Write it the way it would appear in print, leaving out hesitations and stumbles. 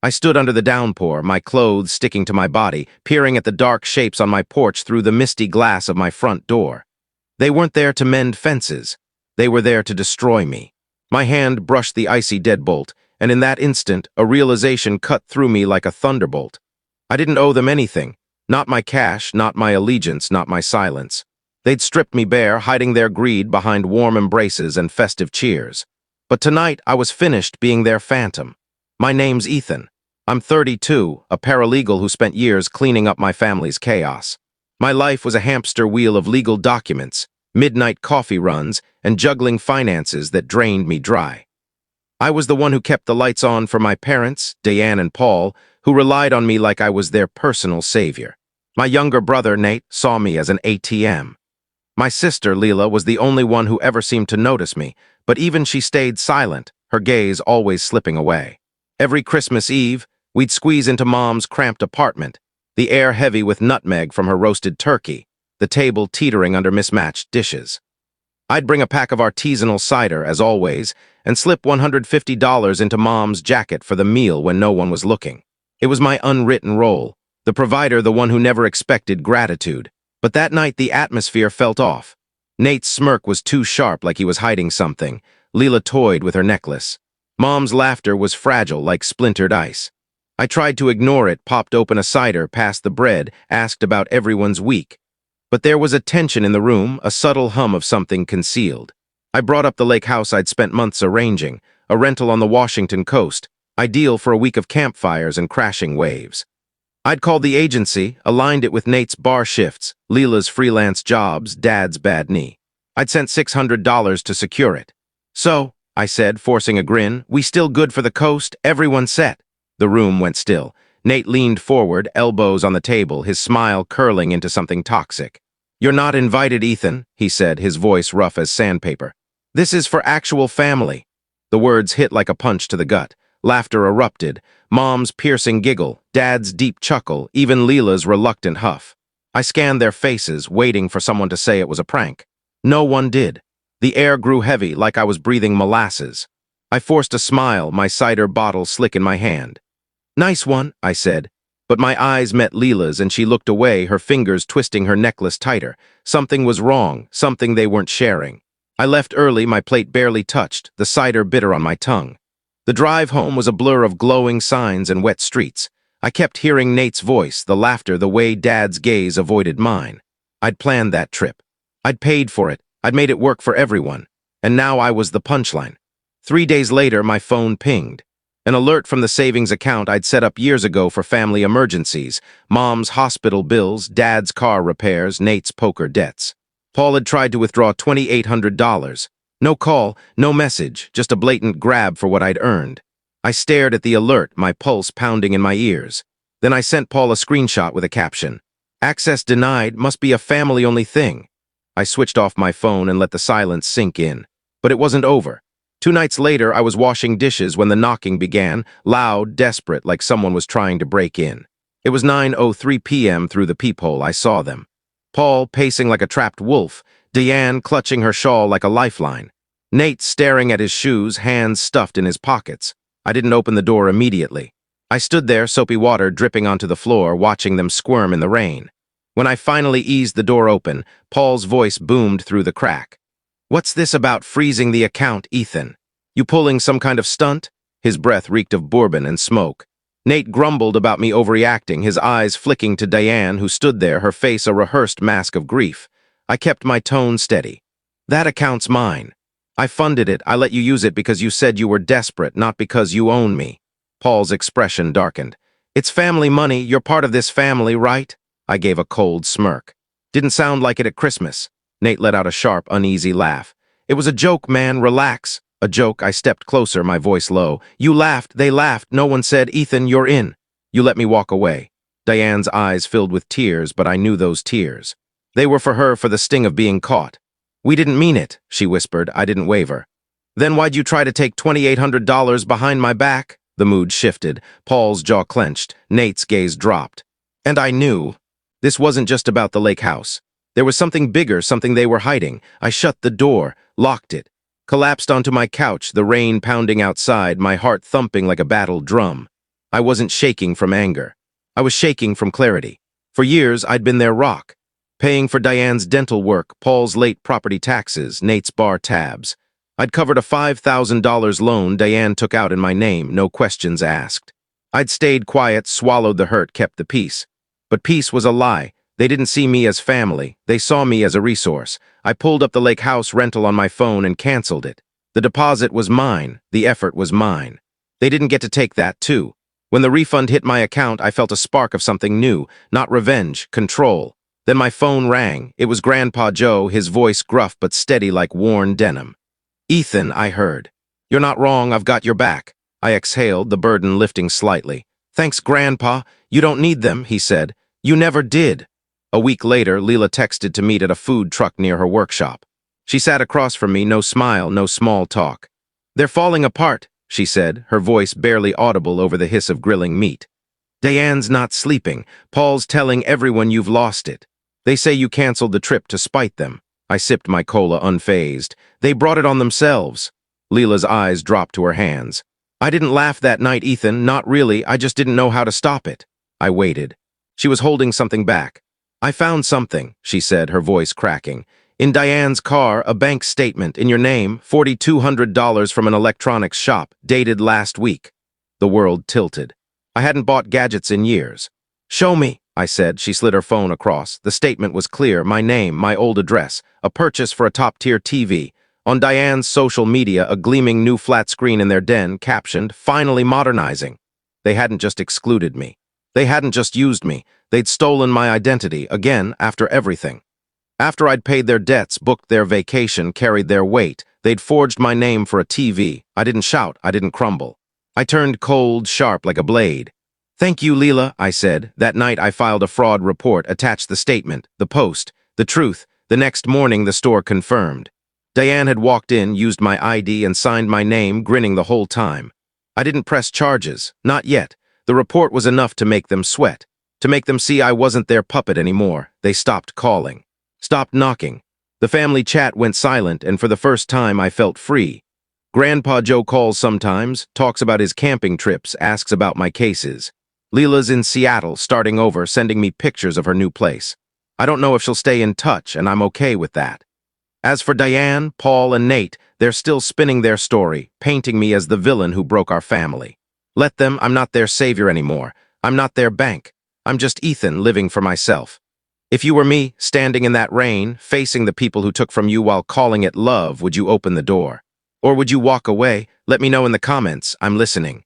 I stood under the downpour, my clothes sticking to my body, peering at the dark shapes on my porch through the misty glass of my front door. They weren't there to mend fences. They were there to destroy me. My hand brushed the icy deadbolt, and in that instant, a realization cut through me like a thunderbolt. I didn't owe them anything. Not my cash, not my allegiance, not my silence. They'd stripped me bare, hiding their greed behind warm embraces and festive cheers. But tonight, I was finished being their phantom. My name's Ethan. I'm 32, a paralegal who spent years cleaning up my family's chaos. My life was a hamster wheel of legal documents, midnight coffee runs, and juggling finances that drained me dry. I was the one who kept the lights on for my parents, Diane and Paul, who relied on me like I was their personal savior. My younger brother, Nate, saw me as an ATM. My sister, Leela, was the only one who ever seemed to notice me, but even she stayed silent, her gaze always slipping away. Every Christmas Eve, we'd squeeze into Mom's cramped apartment, the air heavy with nutmeg from her roasted turkey, the table teetering under mismatched dishes. I'd bring a pack of artisanal cider, as always, and slip $150 into Mom's jacket for the meal when no one was looking. It was my unwritten role, the provider, the one who never expected gratitude. But that night the atmosphere felt off. Nate's smirk was too sharp, like he was hiding something. Leela toyed with her necklace. Mom's laughter was fragile, like splintered ice. I tried to ignore it, popped open a cider, passed the bread, asked about everyone's week. But there was a tension in the room, a subtle hum of something concealed. I brought up the lake house I'd spent months arranging, a rental on the Washington coast, ideal for a week of campfires and crashing waves. I'd called the agency, aligned it with Nate's bar shifts, Leela's freelance jobs, Dad's bad knee. I'd sent $600 to secure it. "So," I said, forcing a grin, "we still good for the coast? Everyone set?" The room went still. Nate leaned forward, elbows on the table, his smile curling into something toxic. "You're not invited, Ethan," he said, his voice rough as sandpaper. "This is for actual family." The words hit like a punch to the gut. Laughter erupted. Mom's piercing giggle, Dad's deep chuckle, even Leela's reluctant huff. I scanned their faces, waiting for someone to say it was a prank. No one did. The air grew heavy, like I was breathing molasses. I forced a smile, my cider bottle slick in my hand. "Nice one," I said. But my eyes met Leela's and she looked away, her fingers twisting her necklace tighter. Something was wrong, something they weren't sharing. I left early, my plate barely touched, the cider bitter on my tongue. The drive home was a blur of glowing signs and wet streets. I kept hearing Nate's voice, the laughter, the way Dad's gaze avoided mine. I'd planned that trip. I'd paid for it. I'd made it work for everyone. And now I was the punchline. 3 days later, my phone pinged. An alert from the savings account I'd set up years ago for family emergencies. Mom's hospital bills, Dad's car repairs, Nate's poker debts. Paul had tried to withdraw $2,800. No call, no message, just a blatant grab for what I'd earned. I stared at the alert, my pulse pounding in my ears. Then I sent Paul a screenshot with a caption. "Access denied, must be a family-only thing." I switched off my phone and let the silence sink in. But it wasn't over. 2 nights later, I was washing dishes when the knocking began, loud, desperate, like someone was trying to break in. It was 9:03 p.m. Through the peephole, I saw them. Paul pacing like a trapped wolf, Diane clutching her shawl like a lifeline. Nate staring at his shoes, hands stuffed in his pockets. I didn't open the door immediately. I stood there, soapy water dripping onto the floor, watching them squirm in the rain. When I finally eased the door open, Paul's voice boomed through the crack. "What's this about freezing the account, Ethan? You pulling some kind of stunt?" His breath reeked of bourbon and smoke. Nate grumbled about me overreacting, his eyes flicking to Diane, who stood there, her face a rehearsed mask of grief. I kept my tone steady. "That account's mine. I funded it. I let you use it because you said you were desperate, not because you own me." Paul's expression darkened. "It's family money. You're part of this family, right?" I gave a cold smirk. "Didn't sound like it at Christmas." Nate let out a sharp, uneasy laugh. "It was a joke, man. Relax." A joke. I stepped closer, my voice low. "You laughed. They laughed. No one said, 'Ethan, you're in.' You let me walk away." Diane's eyes filled with tears, but I knew those tears. They were for her, for the sting of being caught. "We didn't mean it," she whispered. I didn't waver. "Then why'd you try to take $2,800 behind my back?" The mood shifted. Paul's jaw clenched. Nate's gaze dropped. And I knew. This wasn't just about the lake house. There was something bigger, something they were hiding. I shut the door, locked it, collapsed onto my couch, the rain pounding outside, my heart thumping like a battled drum. I wasn't shaking from anger. I was shaking from clarity. For years, I'd been their rock, paying for Diane's dental work, Paul's late property taxes, Nate's bar tabs. I'd covered a $5,000 loan Diane took out in my name, no questions asked. I'd stayed quiet, swallowed the hurt, kept the peace. But peace was a lie. They didn't see me as family. They saw me as a resource. I pulled up the lake house rental on my phone and canceled it. The deposit was mine. The effort was mine. They didn't get to take that, too. When the refund hit my account, I felt a spark of something new, not revenge, control. Then my phone rang. It was Grandpa Joe, his voice gruff but steady like worn denim. "Ethan," I heard. "You're not wrong, I've got your back." I exhaled, the burden lifting slightly. "Thanks, Grandpa. You don't need them," he said. "You never did." A week later, Leela texted to meet at a food truck near her workshop. She sat across from me, no smile, no small talk. "They're falling apart," she said, her voice barely audible over the hiss of grilling meat. "Diane's not sleeping. Paul's telling everyone you've lost it. They say you canceled the trip to spite them." I sipped my cola unfazed. "They brought it on themselves." Leela's eyes dropped to her hands. "I didn't laugh that night, Ethan, not really. I just didn't know how to stop it." I waited. She was holding something back. "I found something," she said, her voice cracking. "In Diane's car, a bank statement in your name, $4,200 from an electronics shop, dated last week." The world tilted. I hadn't bought gadgets in years. "Show me," I said. She slid her phone across. The statement was clear, my name, my old address, a purchase for a top-tier TV. On Diane's social media, a gleaming new flat screen in their den, captioned, "Finally modernizing." They hadn't just excluded me. They hadn't just used me. They'd stolen my identity, again, after everything. After I'd paid their debts, booked their vacation, carried their weight, they'd forged my name for a TV. I didn't shout, I didn't crumble. I turned cold, sharp like a blade. "Thank you, Leela," I said. That night I filed a fraud report, attached the statement, the post, the truth. The next morning the store confirmed. Diane had walked in, used my ID, and signed my name, grinning the whole time. I didn't press charges, not yet. The report was enough to make them sweat, to make them see I wasn't their puppet anymore. They stopped calling, stopped knocking. The family chat went silent, and for the first time I felt free. Grandpa Joe calls sometimes, talks about his camping trips, asks about my cases. Leela's in Seattle, starting over, sending me pictures of her new place. I don't know if she'll stay in touch, and I'm okay with that. As for Diane, Paul, and Nate, they're still spinning their story, painting me as the villain who broke our family. Let them, I'm not their savior anymore. I'm not their bank. I'm just Ethan living for myself. If you were me, standing in that rain, facing the people who took from you while calling it love, would you open the door? Or would you walk away? Let me know in the comments. I'm listening.